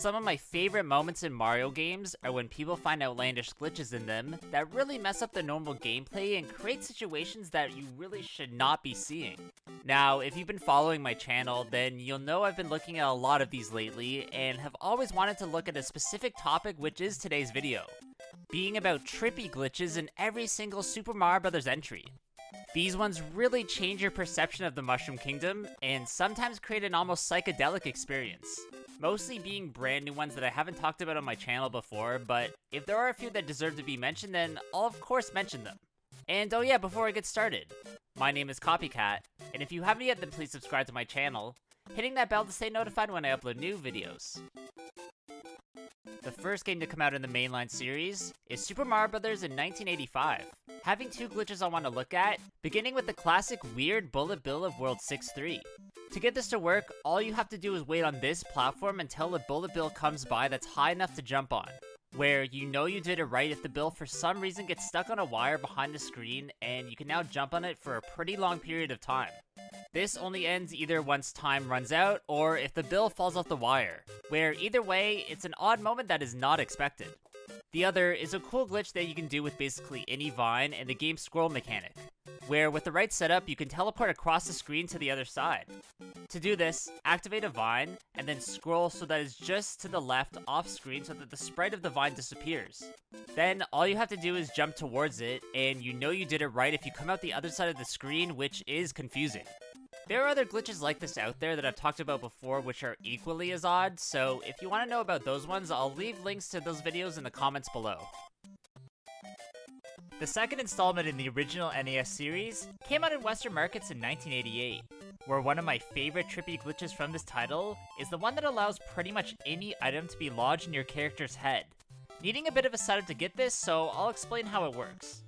Some of my favorite moments in Mario games are when people find outlandish glitches in them that really mess up the normal gameplay and create situations that you really should not be seeing. Now, if you've been following my channel, then you'll know I've been looking at a lot of these lately and have always wanted to look at a specific topic, which is today's video, being about trippy glitches in every single Super Mario Bros. Entry. These ones really change your perception of the Mushroom Kingdom, and sometimes create an almost psychedelic experience. Mostly being brand new ones that I haven't talked about on my channel before, but if there are a few that deserve to be mentioned, then I'll of course mention them. And oh yeah, before I get started, my name is Copycat, and if you haven't yet, then please subscribe to my channel, hitting that bell to stay notified when I upload new videos. The first game to come out in the mainline series is Super Mario Bros. In 1985, having two glitches I want to look at, beginning with the classic weird bullet bill of World 6-3. To get this to work, all you have to do is wait on this platform until a bullet bill comes by that's high enough to jump on, where you know you did it right if the bill for some reason gets stuck on a wire behind the screen, and you can now jump on it for a pretty long period of time. This only ends either once time runs out, or if the bill falls off the wire, where either way, it's an odd moment that is not expected. The other is a cool glitch that you can do with basically any vine and the game's scroll mechanic, where with the right setup, you can teleport across the screen to the other side. To do this, activate a vine, and then scroll so that it's just to the left off screen so that the sprite of the vine disappears. Then, all you have to do is jump towards it, and you know you did it right if you come out the other side of the screen, which is confusing. There are other glitches like this out there that I've talked about before which are equally as odd, so if you want to know about those ones, I'll leave links to those videos in the comments below. The second installment in the original NES series came out in Western markets in 1988, where one of my favorite trippy glitches from this title is the one that allows pretty much any item to be lodged in your character's head. Needing a bit of a setup to get this, so I'll explain how it works.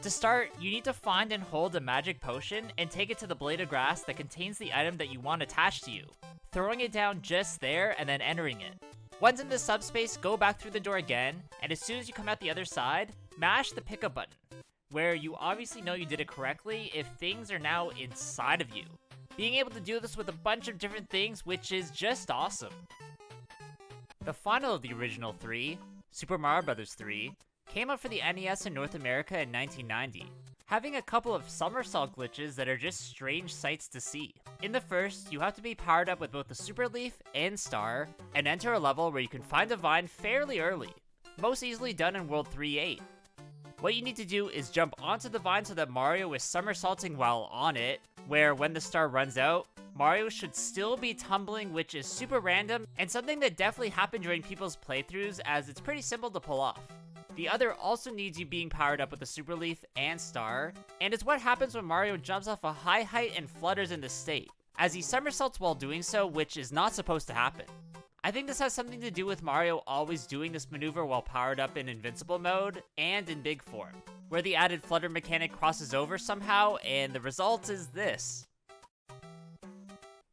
To start, you need to find and hold a magic potion and take it to the blade of grass that contains the item that you want attached to you, throwing it down just there and then entering it. Once in the subspace, go back through the door again, and as soon as you come out the other side, mash the pickup button, where you obviously know you did it correctly if things are now inside of you. Being able to do this with a bunch of different things, which is just awesome. The final of the original three, Super Mario Bros. 3, came out for the NES in North America in 1990, having a couple of somersault glitches that are just strange sights to see. In the first, you have to be powered up with both the Super Leaf and Star, and enter a level where you can find a vine fairly early, most easily done in World 3-8. What you need to do is jump onto the vine so that Mario is somersaulting while on it, where when the star runs out, Mario should still be tumbling, which is super random, and something that definitely happened during people's playthroughs as it's pretty simple to pull off. The other also needs you being powered up with the Super Leaf and Star, and it's what happens when Mario jumps off a high height and flutters in this state, as he somersaults while doing so, which is not supposed to happen. I think this has something to do with Mario always doing this maneuver while powered up in Invincible mode and in big form, where the added flutter mechanic crosses over somehow, and the result is this.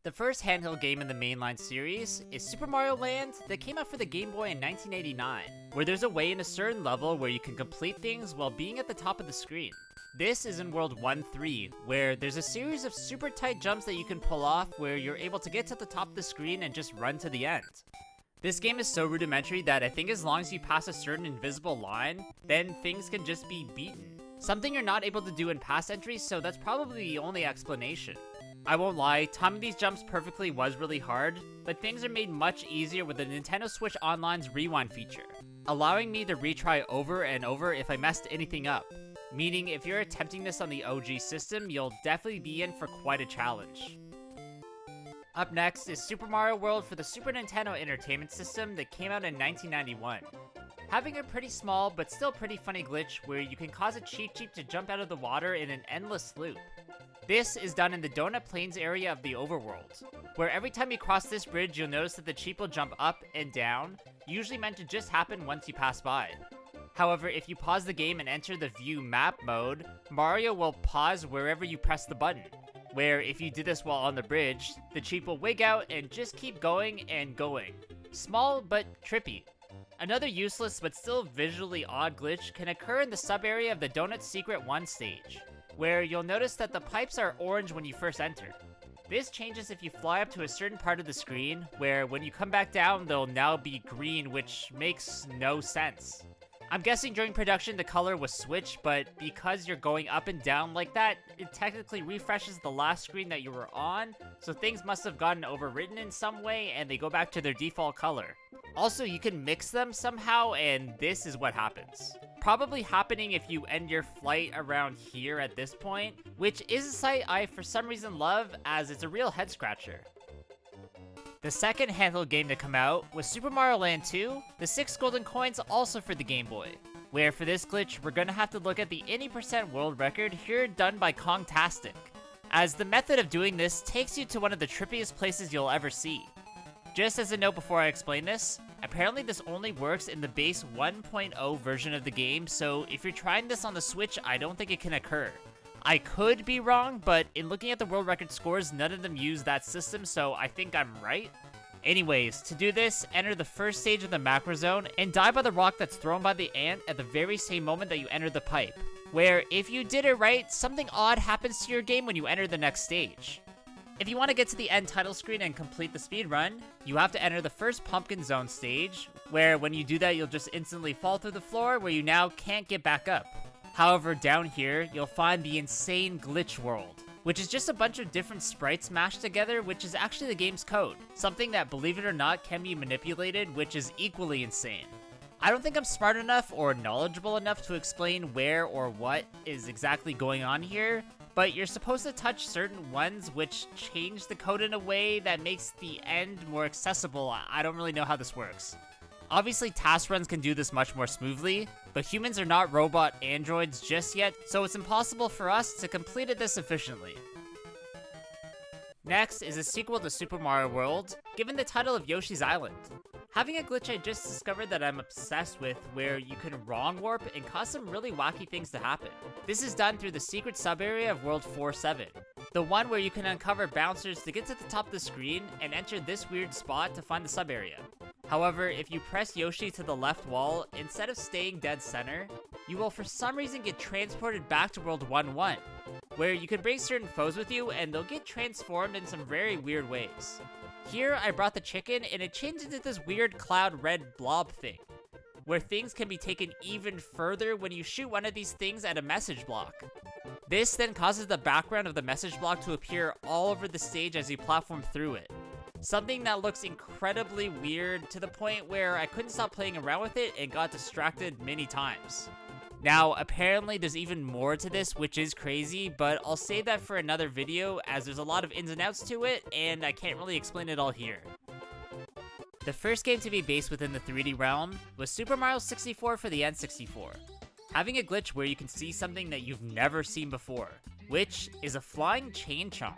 The first handheld game in the mainline series is Super Mario Land that came out for the Game Boy in 1989, where there's a way in a certain level where you can complete things while being at the top of the screen. This is in World 1-3, where there's a series of super tight jumps that you can pull off where you're able to get to the top of the screen and just run to the end. This game is so rudimentary that I think as long as you pass a certain invisible line, then things can just be beaten. Something you're not able to do in past entries, so that's probably the only explanation. I won't lie, timing these jumps perfectly was really hard, but things are made much easier with the Nintendo Switch Online's rewind feature, allowing me to retry over and over if I messed anything up. Meaning if you're attempting this on the OG system, you'll definitely be in for quite a challenge. Up next is Super Mario World for the Super Nintendo Entertainment System that came out in 1991. Having a pretty small but still pretty funny glitch where you can cause a Cheep Cheep to jump out of the water in an endless loop. This is done in the Donut Plains area of the overworld, where every time you cross this bridge you'll notice that the Cheep will jump up and down, usually meant to just happen once you pass by. However, if you pause the game and enter the view map mode, Mario will pause wherever you press the button, where if you did this while on the bridge, the Cheep will wig out and just keep going and going. Small but trippy. Another useless but still visually odd glitch can occur in the sub-area of the Donut Secret 1 stage, where you'll notice that the pipes are orange when you first enter. This changes if you fly up to a certain part of the screen, where when you come back down, they'll now be green, which makes no sense. I'm guessing during production the color was switched, but because you're going up and down like that, it technically refreshes the last screen that you were on, so things must have gotten overwritten in some way and they go back to their default color. Also, you can mix them somehow, and this is what happens. Probably happening if you end your flight around here at this point, which is a sight I for some reason love, as it's a real head scratcher. The second handheld game to come out was Super Mario Land 2, the 6 golden coins also for the Game Boy, where for this glitch we're gonna have to look at the 80% world record here done by Kongtastic, as the method of doing this takes you to one of the trippiest places you'll ever see. Just as a note before I explain this, apparently this only works in the base 1.0 version of the game, so if you're trying this on the Switch, I don't think it can occur. I could be wrong, but in looking at the world record scores, none of them use that system, so I think I'm right. Anyways, to do this, enter the first stage of the macro zone and die by the rock that's thrown by the ant at the very same moment that you enter the pipe, where if you did it right, something odd happens to your game when you enter the next stage. If you want to get to the end title screen and complete the speedrun, you have to enter the first pumpkin zone stage, where when you do that you'll just instantly fall through the floor where you now can't get back up. However, down here, you'll find the insane glitch world, which is just a bunch of different sprites mashed together, which is actually the game's code. Something that, believe it or not, can be manipulated, which is equally insane. I don't think I'm smart enough or knowledgeable enough to explain where or what is exactly going on here, but you're supposed to touch certain ones which change the code in a way that makes the end more accessible. I don't really know how this works. Obviously, task runs can do this much more smoothly, but humans are not robot androids just yet, so it's impossible for us to complete this efficiently. Next is a sequel to Super Mario World, given the title of Yoshi's Island. Having a glitch I just discovered that I'm obsessed with, where you can wrong warp and cause some really wacky things to happen. This is done through the secret sub-area of World 4-7, the one where you can uncover bouncers to get to the top of the screen and enter this weird spot to find the sub-area. However, if you press Yoshi to the left wall, instead of staying dead center, you will for some reason get transported back to World 1-1, where you can bring certain foes with you and they'll get transformed in some very weird ways. Here, I brought the chicken and it changed into this weird cloud red blob thing, where things can be taken even further when you shoot one of these things at a message block. This then causes the background of the message block to appear all over the stage as you platform through it. Something that looks incredibly weird to the point where I couldn't stop playing around with it and got distracted many times. Now, apparently there's even more to this, which is crazy, but I'll save that for another video as there's a lot of ins and outs to it, and I can't really explain it all here. The first game to be based within the 3D realm was Super Mario 64 for the N64, having a glitch where you can see something that you've never seen before, which is a flying chain chomp.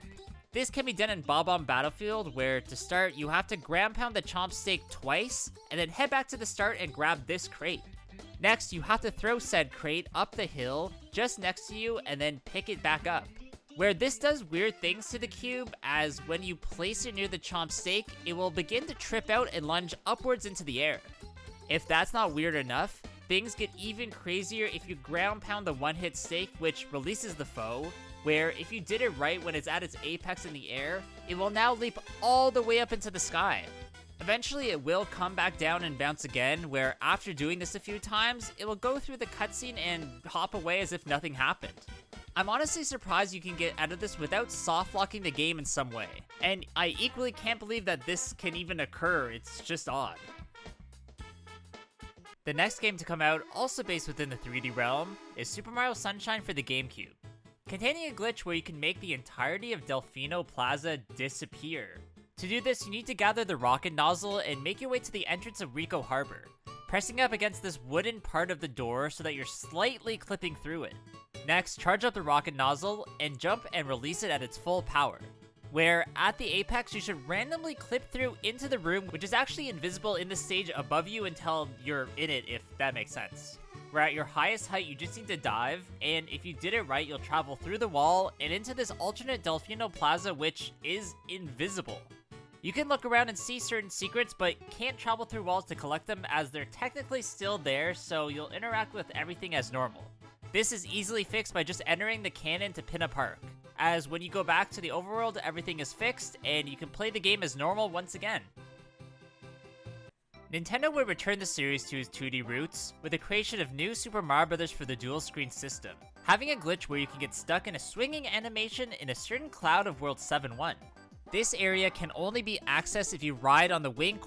This can be done in Bob-omb Battlefield, where to start, you have to ground pound the chomp steak twice, and then head back to the start and grab this crate. Next, you have to throw said crate up the hill, just next to you, and then pick it back up. Where this does weird things to the cube, as when you place it near the chomp steak, it will begin to trip out and lunge upwards into the air. If that's not weird enough, things get even crazier if you ground pound the one-hit steak, which releases the foe, where if you did it right when it's at its apex in the air, it will now leap all the way up into the sky. Eventually it will come back down and bounce again, where after doing this a few times, it will go through the cutscene and hop away as if nothing happened. I'm honestly surprised you can get out of this without soft-locking the game in some way, and I equally can't believe that this can even occur. It's just odd. The next game to come out, also based within the 3D realm, is Super Mario Sunshine for the GameCube, containing a glitch where you can make the entirety of Delfino Plaza disappear. To do this, you need to gather the rocket nozzle and make your way to the entrance of Rico Harbor, pressing up against this wooden part of the door so that you're slightly clipping through it. Next, charge up the rocket nozzle and jump and release it at its full power, where at the apex you should randomly clip through into the room, which is actually invisible in the stage above you until you're in it, if that makes sense. Where at your highest height you just need to dive, and if you did it right you'll travel through the wall and into this alternate Delfino Plaza, which is invisible. You can look around and see certain secrets, but can't travel through walls to collect them as they're technically still there, so you'll interact with everything as normal. This is easily fixed by just entering the cannon to Pinna Park, as when you go back to the overworld, everything is fixed, and you can play the game as normal once again. Nintendo would return the series to its 2D roots with the creation of New Super Mario Bros. For the dual screen system, having a glitch where you can get stuck in a swinging animation in a certain cloud of World 7-1. This area can only be accessed if you ride on the wing ?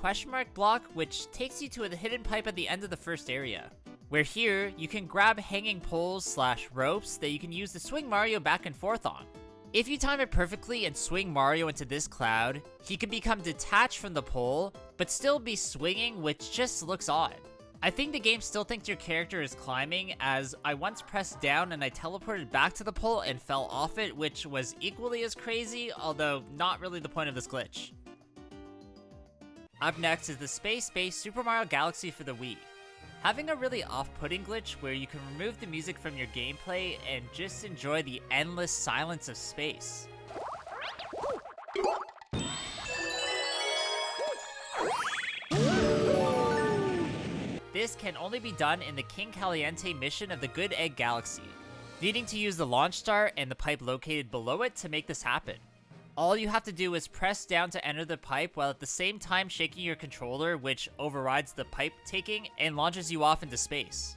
Block, which takes you to a hidden pipe at the end of the first area, where here you can grab hanging poles / ropes that you can use to swing Mario back and forth on. If you time it perfectly and swing Mario into this cloud, he can become detached from the pole, but still be swinging, which just looks odd. I think the game still thinks your character is climbing, as I once pressed down and I teleported back to the pole and fell off it, which was equally as crazy, although not really the point of this glitch. Up next is the Space-based Super Mario Galaxy for the Wii. Having a really off-putting glitch where you can remove the music from your gameplay and just enjoy the endless silence of space. This can only be done in the King Caliente mission of the Good Egg Galaxy, needing to use the launch star and the pipe located below it to make this happen. All you have to do is press down to enter the pipe while at the same time shaking your controller, which overrides the pipe taking and launches you off into space.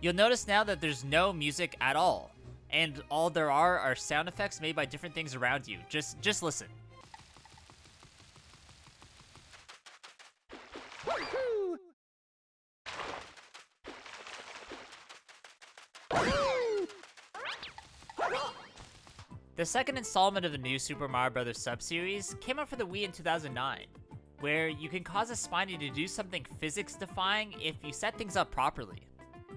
You'll notice now that there's no music at all, and all there are sound effects made by different things around you. Just listen. The second installment of the New Super Mario Bros. Sub-series came out for the Wii in 2009, where you can cause a Spiny to do something physics-defying if you set things up properly.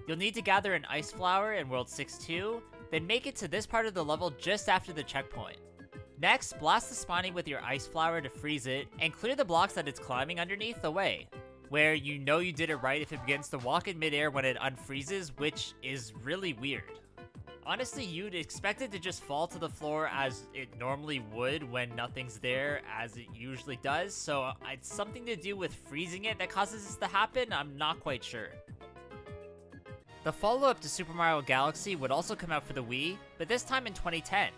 You'll need to gather an ice flower in World 6-2, then make it to this part of the level just after the checkpoint. Next, blast the Spiny with your ice flower to freeze it, and clear the blocks that it's climbing underneath away, where you know you did it right if it begins to walk in midair when it unfreezes, which is really weird. Honestly, you'd expect it to just fall to the floor as it normally would when nothing's there, as it usually does, so it's something to do with freezing it that causes this to happen. I'm not quite sure. The follow-up to Super Mario Galaxy would also come out for the Wii, but this time in 2010,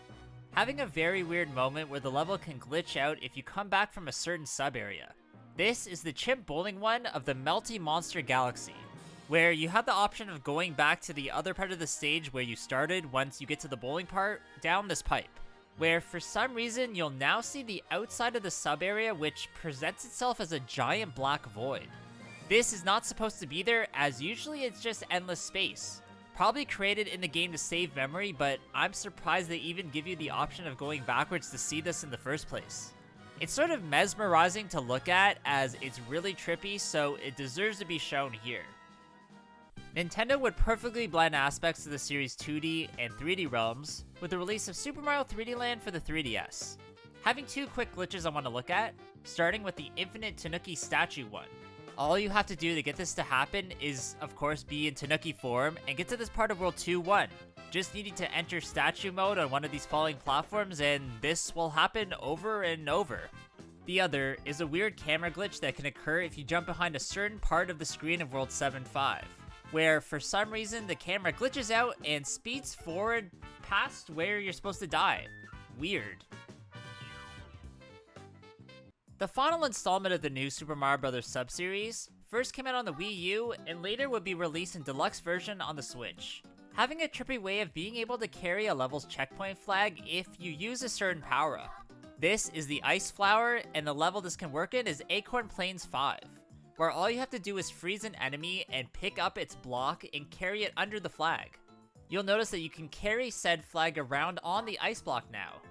having a very weird moment where the level can glitch out if you come back from a certain sub-area. This is the Chimp Bowling one of the Melty Monster Galaxy, where you have the option of going back to the other part of the stage where you started once you get to the bowling part down this pipe, where for some reason you'll now see the outside of the sub area, which presents itself as a giant black void. This is not supposed to be there, as usually it's just endless space. Probably created in the game to save memory, but I'm surprised they even give you the option of going backwards to see this in the first place. It's sort of mesmerizing to look at, as it's really trippy, so it deserves to be shown here. Nintendo would perfectly blend aspects of the series' 2D and 3D realms with the release of Super Mario 3D Land for the 3DS. Having two quick glitches I want to look at, starting with the Infinite Tanuki statue one. All you have to do to get this to happen is, of course, be in Tanuki form and get to this part of World 2-1. Just needing to enter statue mode on one of these falling platforms, and this will happen over and over. The other is a weird camera glitch that can occur if you jump behind a certain part of the screen of World 7-5. Where for some reason the camera glitches out and speeds forward past where you're supposed to die. Weird. The final installment of the new Super Mario Bros. Sub-series first came out on the Wii U and later would be released in deluxe version on the Switch, having a trippy way of being able to carry a level's checkpoint flag if you use a certain power-up. This is the Ice Flower, and the level this can work in is Acorn Plains 5. Where all you have to do is freeze an enemy and pick up its block and carry it under the flag. You'll notice that you can carry said flag around on the ice block now,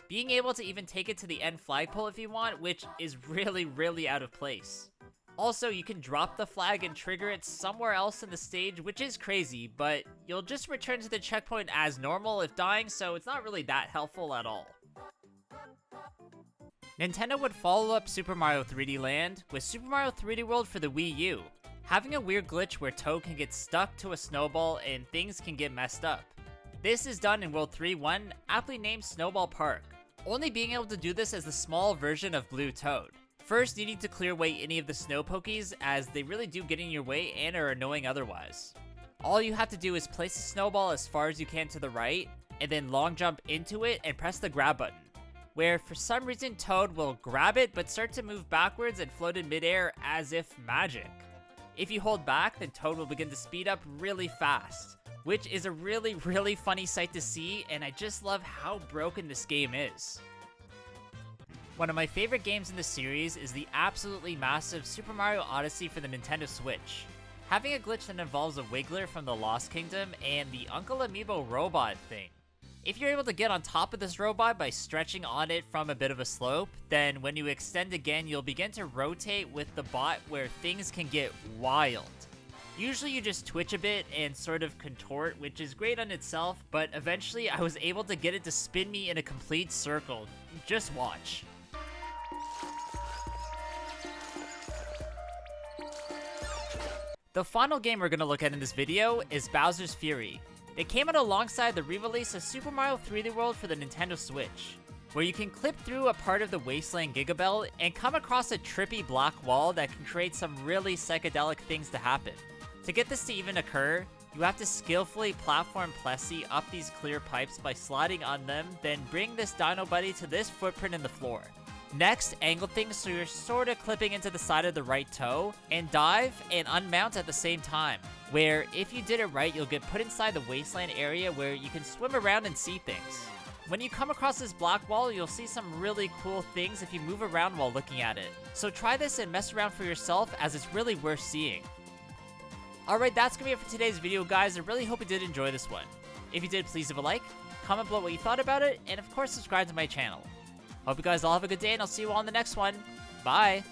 being able to even take it to the end flagpole if you want, which is really out of place. Also, you can drop the flag and trigger it somewhere else in the stage, which is crazy, but you'll just return to the checkpoint as normal if dying, so it's not really that helpful at all. Nintendo would follow up Super Mario 3D Land with Super Mario 3D World for the Wii U, having a weird glitch where Toad can get stuck to a snowball and things can get messed up. This is done in World 3-1, aptly named Snowball Park, only being able to do this as the small version of Blue Toad. First, needing to clear away any of the snow pokies, as they really do get in your way and are annoying otherwise. All you have to do is place a snowball as far as you can to the right, and then long jump into it and press the grab button, where for some reason Toad will grab it but start to move backwards and float in midair as if magic. If you hold back, then Toad will begin to speed up really fast, which is a really funny sight to see, and I just love how broken this game is. One of my favorite games in the series is the absolutely massive Super Mario Odyssey for the Nintendo Switch. Having a glitch that involves a Wiggler from the Lost Kingdom and the Uncle Amiibo robot thing. If you're able to get on top of this robot by stretching on it from a bit of a slope, then when you extend again, you'll begin to rotate with the bot where things can get wild. Usually you just twitch a bit and sort of contort, which is great on itself, but eventually I was able to get it to spin me in a complete circle. Just watch. The final game we're going to look at in this video is Bowser's Fury. It came out alongside the re-release of Super Mario 3D World for the Nintendo Switch, where you can clip through a part of the Wasteland Gigabelt and come across a trippy black wall that can create some really psychedelic things to happen. To get this to even occur, you have to skillfully platform Plessy up these clear pipes by sliding on them, then bring this Dino Buddy to this footprint in the floor. Next, angle things so you're sorta clipping into the side of the right toe, and dive and unmount at the same time, where if you did it right, you'll get put inside the wasteland area where you can swim around and see things. When you come across this black wall, you'll see some really cool things if you move around while looking at it. So try this and mess around for yourself, as it's really worth seeing. Alright, that's gonna be it for today's video, guys. I really hope you did enjoy this one. If you did, please leave a like, comment below what you thought about it, and of course subscribe to my channel. Hope you guys all have a good day, and I'll see you all in the next one. Bye!